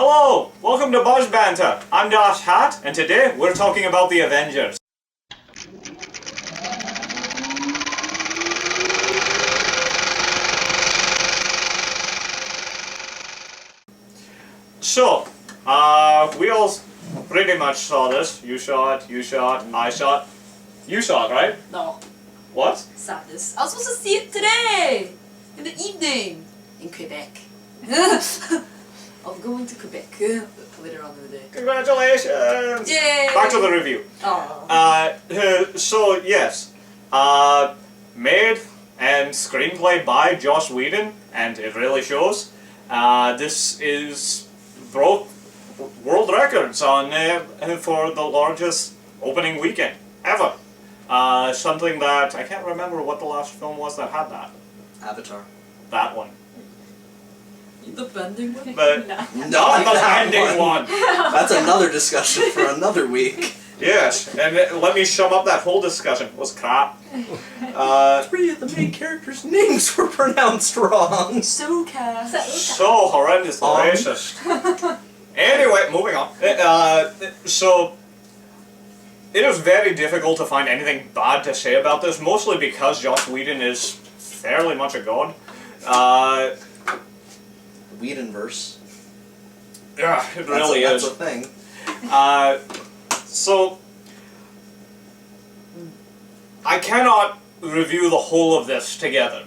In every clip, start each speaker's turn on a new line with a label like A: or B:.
A: Hello! Welcome to Buz Banter. I'm Dash Hat, and today we're talking about the Avengers. So, we all pretty much saw this. You saw it, I saw it. You saw it, right?
B: No.
A: What?
B: Saw this. I was supposed to see it today! In the evening! In Quebec. I'm going to Quebec later on in the day.
A: Congratulations!
B: Yay!
A: Back to the review.
B: Aww.
A: So, yes. Made and screenplay by Joss Whedon, and it really shows. This broke world records on for the largest opening weekend ever. Something that I can't remember what the last film was that had that.
C: Avatar.
A: That one.
B: The bending one?
A: But
B: No.
A: not the landing one.
C: That's another discussion for another week.
A: Yes, and let me sum up that whole discussion. It was crap.
C: 3 of the main characters' names were pronounced wrong.
B: So
A: horrendously racist. Anyway, moving on. So, it is very difficult to find anything bad to say about this, mostly because Joss Whedon is fairly much a god.
C: Whedonverse.
A: Yeah, it really is.
C: That's a thing.
A: So, I cannot review the whole of this together.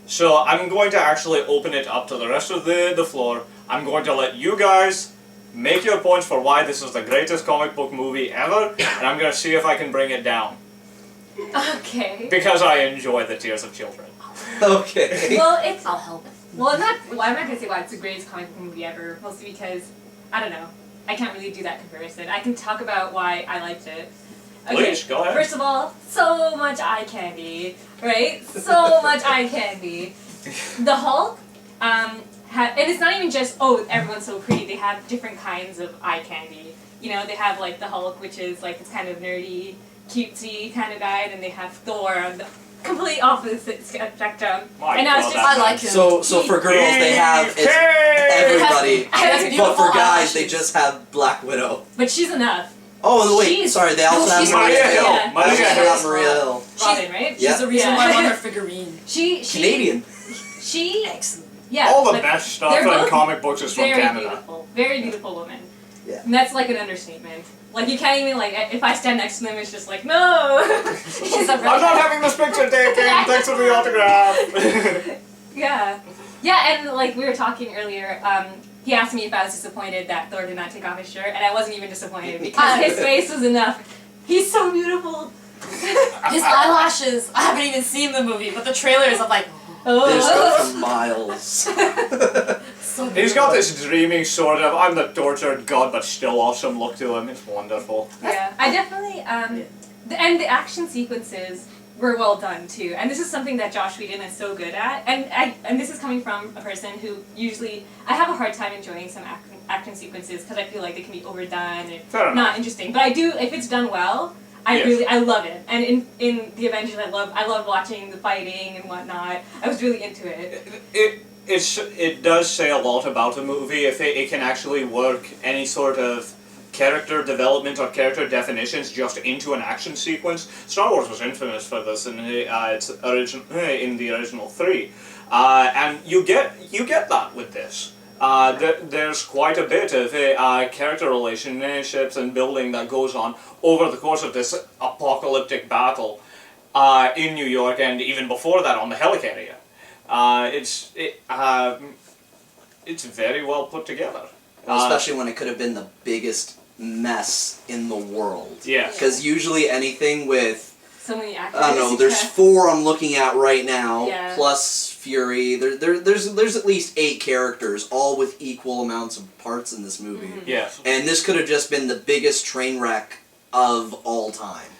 A: So I'm going to actually open it up to the rest of the floor. I'm going to let you guys make your points for why this is the greatest comic book movie ever, and I'm going to see if I can bring it down.
D: Okay.
A: Because I enjoy the tears of children.
C: Okay.
D: Well, it's...
B: I'll help.
D: Well, I'm not going to say why it's the greatest comic book movie ever, mostly because, I don't know, I can't really do that comparison. I can talk about why I liked it. Okay,
A: Please, go ahead.
D: First of all, so much eye candy, right? So much eye candy. The Hulk, and it's not even just, oh, everyone's so pretty. They have different kinds of eye candy. You know, they have, like, the Hulk, which is, like, this kind of nerdy, cutesy kind of guy, and they have Thor on the complete opposite spectrum.
A: My
D: I was
A: God,
D: just,
A: that's
B: I like him.
C: So for girls they have everybody,
B: Has
C: but for guys
B: eyelashes.
C: they just have Black Widow.
D: but she's enough.
C: Oh, and wait,
D: She's-
C: sorry, they also have
B: she's
C: Maria
A: Maria
C: Hill.
A: Hill.
D: Yeah.
A: Maria
C: They also
A: Hill.
C: have Maria Hill.
D: Robin, right?
C: Yeah.
B: She's the reason
D: Yeah.
B: why I want her figurine.
D: She
C: Canadian.
D: She,
B: Excellent.
D: yeah.
A: All the
D: but
A: best stuff
D: they're
A: in
D: both
A: comic books is from
D: very
A: Canada.
D: very beautiful woman.
C: Yeah.
D: And that's like an understatement. Like you can't even like if I stand next to them, it's just like no.
B: She's a
A: I'm not having this picture taken. Thanks for the autograph.
D: Yeah, yeah, and like we were talking earlier. He asked me if I was disappointed that Thor did not take off his shirt, and I wasn't even disappointed because his face was enough. He's so beautiful.
B: His eyelashes. I haven't even seen the movie, but the trailers, I'm like,
C: They just go
D: Oh.
C: for miles.
B: so beautiful.
A: He's got this dreaming sort of, I'm the tortured god but still awesome look to him. It's wonderful.
D: Yeah, I definitely and the action sequences were well done too. And this is something that Joss Whedon is so good at. And this is coming from a person who usually I have a hard time enjoying some action sequences because I feel like they can be overdone and
A: Fair enough.
D: not interesting. But I do if it's done well.
A: Yes.
D: I love it. And in the Avengers, I love watching the fighting and whatnot. I was really into it.
A: It does say a lot about a movie if it can actually work any sort of character development or character definitions just into an action sequence. Star Wars was infamous for this in the original 3, and you get that with this. There's quite a bit of character relationships and building that goes on over the course of this apocalyptic battle in New York and even before that on the helicarrier. It's very well put together.
C: Especially when it could have been the biggest mess in the world.
A: Yeah.
C: Because usually anything with,
D: So many actors.
C: I don't know, there's 4 I'm looking at right now,
D: Yeah.
C: plus Fury. There's at least 8 characters, all with equal amounts of parts in this movie.
D: Mhm.
A: Yes.
C: And this could have just been the biggest train wreck of all time.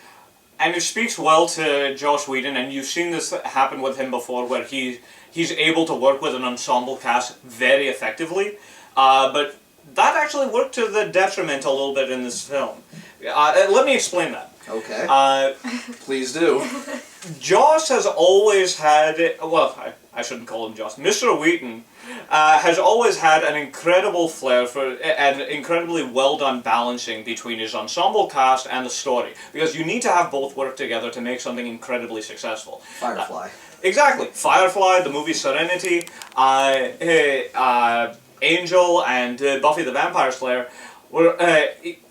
A: And it speaks well to Joss Whedon, and you've seen this happen with him before, where he's able to work with an ensemble cast very effectively, but that actually worked to the detriment a little bit in this film. Let me explain that.
C: Okay. Please do.
A: Joss has always had, well, I shouldn't call him Joss, Mr. Wheaton, has always had an incredible flair for and incredibly well done balancing between his ensemble cast and the story, because you need to have both work together to make something incredibly successful.
C: Firefly.
A: Exactly. Firefly, the movie Serenity, Angel, and Buffy the Vampire Slayer,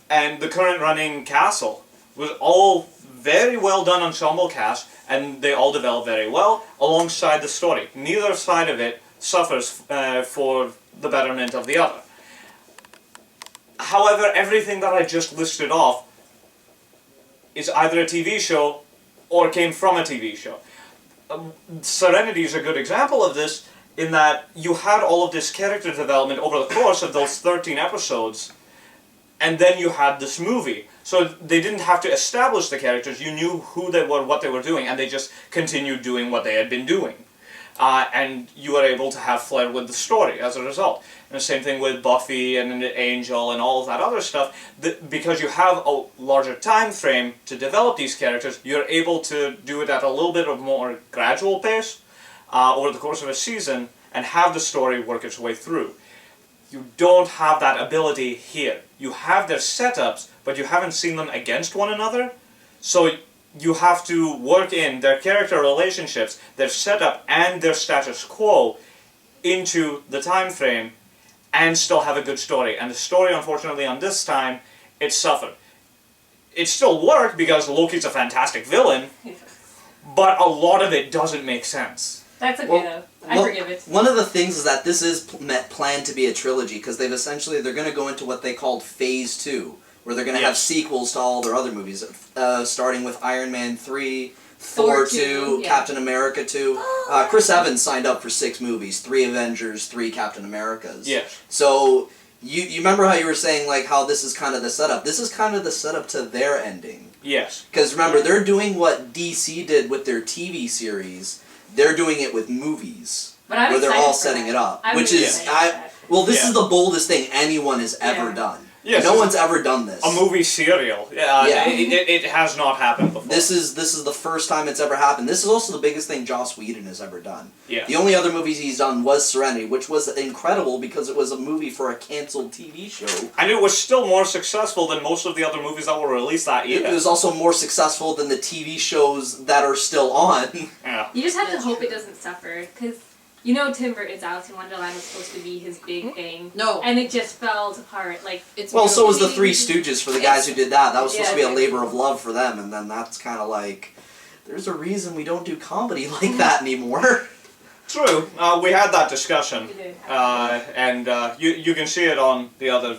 A: and the current running Castle was all very well done ensemble cast, and they all develop very well alongside the story. Neither side of it suffers for the betterment of the other. However, everything that I just listed off is either a TV show or came from a TV show. Serenity is a good example of this, in that you had all of this character development over the course of those 13 episodes, and then you had this movie. So they didn't have to establish the characters, you knew who they were, what they were doing, and they just continued doing what they had been doing. And you were able to have flair with the story as a result. And the same thing with Buffy and Angel and all of that other stuff. Because you have a larger time frame to develop these characters, you're able to do it at a little bit of more gradual pace over the course of a season and have the story work its way through. You don't have that ability here. You have their setups, but you haven't seen them against one another. So you have to work in their character relationships, their setup, and their status quo into the time frame and still have a good story. And the story, unfortunately, on this time, it suffered. It still worked because Loki's a fantastic villain, but a lot of it doesn't make sense.
D: That's okay though. I forgive it.
C: One of the things is that this is planned to be a trilogy, because they're going to go into what they called Phase 2, where they're going to have sequels to all their other movies, starting with Iron Man 3, Thor 2,
D: yeah.
C: Captain America 2. Chris Evans signed up for 6 movies, 3 Avengers, 3 Captain Americas.
A: Yes.
C: So, you remember how you were saying, like, how this is kind of the setup? This is kind of the setup to their ending.
A: Yes.
C: Because remember, they're doing what DC did with their TV series. They're doing it with movies,
D: But I'm
C: where they're
D: excited
C: all
D: for
C: setting
D: that.
C: it up,
D: I'm
C: which
D: really
C: is
D: excited for that.
C: well, this
A: Yeah.
C: is the boldest thing anyone has ever
D: Yeah.
C: done.
A: Yes,
C: No one's ever done this.
A: A movie serial.
C: Yeah.
A: It has not happened before.
C: This is the first time it's ever happened. This is also the biggest thing Joss Whedon has ever done.
A: Yeah.
C: The only other movies he's done was Serenity, which was incredible because it was a movie for a canceled TV show.
A: And it was still more successful than most of the other movies that were released that year.
C: It was also more successful than the TV shows that are still on.
A: Yeah.
D: You just have to hope it doesn't suffer, because you know Tim Burton's Alice in Wonderland was supposed to be his big thing.
B: No.
D: And it just fell apart. Like,
B: It's
C: Well, so was the
B: beautiful.
C: Three Stooges for the guys who did that. That was supposed to be a
D: Yeah.
C: labor of love for them, and then that's kind of like, there's a reason we don't do comedy like that anymore.
A: True. We had that discussion.
D: We did.
A: And you can see it on the other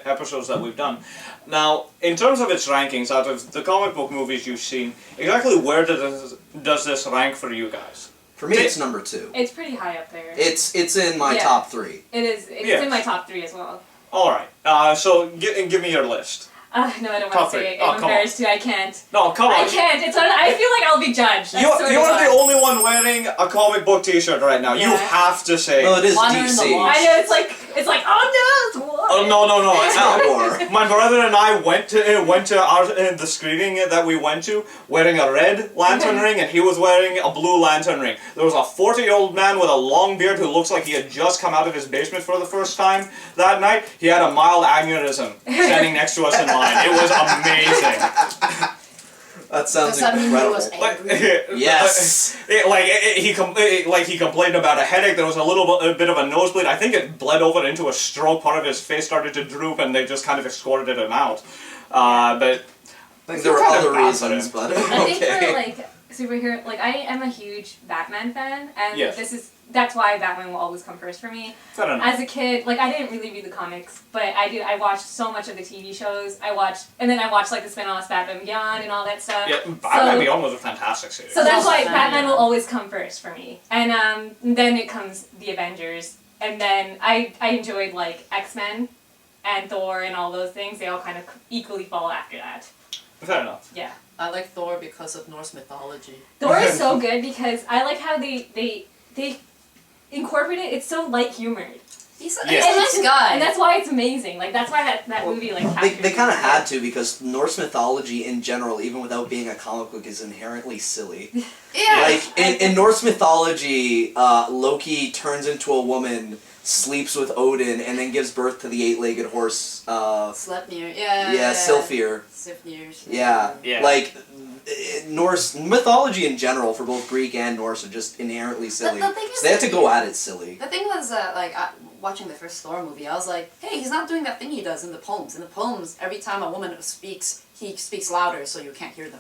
A: episodes that we've done. Now, in terms of its rankings, out of the comic book movies you've seen, exactly where does this rank for you guys?
C: For me, it's number 2.
D: It's pretty high up there.
C: It's in my
D: Yeah.
C: top 3.
D: It is. It's
A: Yes.
D: in my top 3 as well.
A: All right. So give me your list.
D: No, I don't
A: Top
D: want to
A: three.
D: say it.
A: Oh,
D: I'm
A: come on.
D: embarrassed to. I can't.
A: No, come on.
D: I can't. I feel like I'll be judged.
A: You're the only one wearing a comic book T-shirt right now. You
D: Yeah.
A: have to say.
C: No, it is
B: Water in the
C: DC.
B: wash.
D: I know, it's like, oh no, it's war.
A: Oh no! It's not.
C: War.
A: My brother and I went to the screening that we went to wearing a red lantern ring, and he was wearing a blue lantern ring. There was a 40-year-old man with a long beard who looks like he had just come out of his basement for the first time that night. He had a mild aneurysm standing next to us in line. It was amazing.
C: That sounds
B: Does that mean he
C: incredible.
B: was angry?
C: Yes.
A: He complained about a headache. There was a bit of a nosebleed. I think it bled over into a stroke. Part of his face started to droop, and they just kind of escorted him out. But
C: I think there were
A: kind of
C: other
A: bad for
C: reasons,
A: him.
C: but
D: I think
C: okay.
D: for like superhero, like I am a huge Batman fan, and
A: Yes.
D: that's why Batman will always come first for me.
A: fair enough.
D: As a kid, like I didn't really read the comics, but I watched so much of the TV shows. I watched like the spin-offs, Batman Beyond and all that stuff.
A: Yeah, Batman Beyond was a fantastic series.
D: So that's why
B: Batman,
D: Batman
B: yeah.
D: will always come first for me. And then it comes the Avengers, and then I enjoyed like X-Men and Thor and all those things. They all kind of equally fall after that.
A: Fair enough.
D: Yeah.
B: I like Thor because of Norse mythology.
D: Thor is so good because I like how they incorporate it. It's so light humored.
B: He's a,
A: Yeah.
B: he's a nice guy.
D: And that's why it's amazing. Like that's why that movie like captured
C: They kind of
D: me.
C: had to, because Norse mythology in general, even without being a comic book, is inherently silly.
B: yeah.
C: Like in Norse mythology, Loki turns into a woman, sleeps with Odin, and then gives birth to the 8-legged horse.
B: Sleipnir.
C: Sylfir.
B: Sylfnir.
C: Yeah.
A: Yeah.
C: Like Norse mythology in general, for both Greek and Norse, are just inherently silly.
B: The thing is
C: So they had to go at it silly.
B: The thing was, watching the first Thor movie, I was like, hey, he's not doing that thing he does in the poems. In the poems, every time a woman speaks, he speaks louder so you can't hear them.